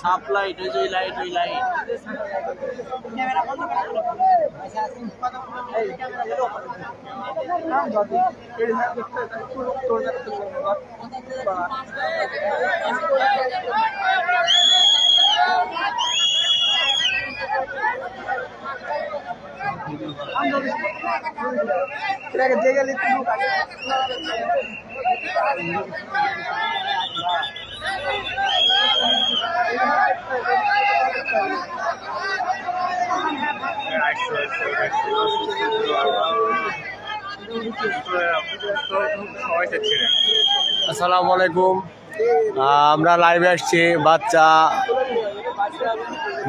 সাপ লাইট, ওই যে লাইট, ওই লাইট। আসসালামু আলাইকুম। আমরা লাইভে আসছি। বাচ্চা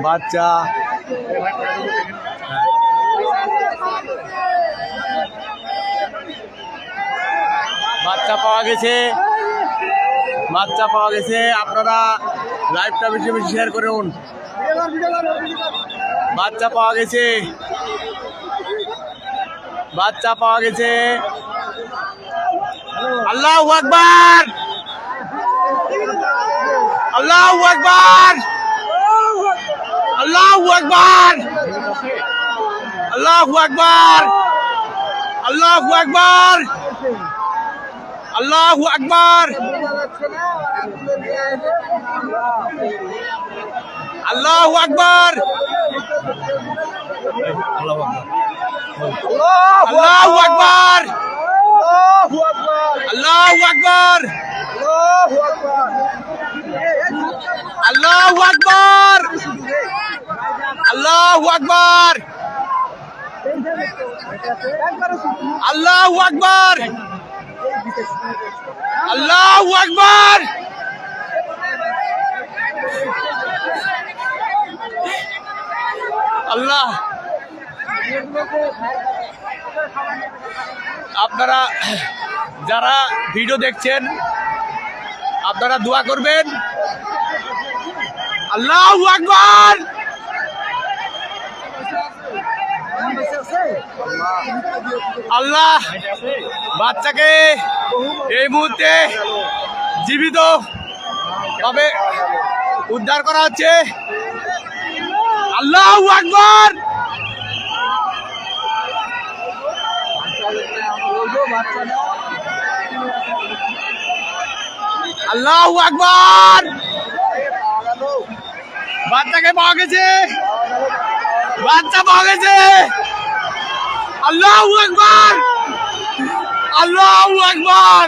বাচ্চা বাচ্চা পাওয়া গেছে, বাচ্চা পাওয়া গেছে। আপনারা লাইভটা বেশি বেশি শেয়ার করুন। বাচ্চা পাওয়া গেছে, বাচ্চা পাওয়া গেছে। আল্লাহু আকবার, আল্লাহু আকবার, আল্লাহু আকবার, আল্লাহু আকবার, আল্লাহু আকবার, আল্লাহু আকবার, আল্লাহু আকবার, আল্লাহু আকবার, আল্লাহু আকবার, আল্লাহু আকবার, আল্লাহু আকবার, আল্লাহু আকবার, আল্লাহু আকবার। আল্লাহ, আপনারা যারা ভিডিও দেখছেন আপনারা দোয়া করবেন। আল্লাহু আকবার, আল্লাহ বাচ্চাকে এই মুহূর্তে জীবিত ভাবে উদ্ধার করা হচ্ছে। আল্লাহু আকবার, আল্লাহু আকবার। বাচ্চাকে পাওয়া গেছে, বাচ্চা পাওয়া গেছে। আল্লাহু আকবার, আল্লাহু আকবার।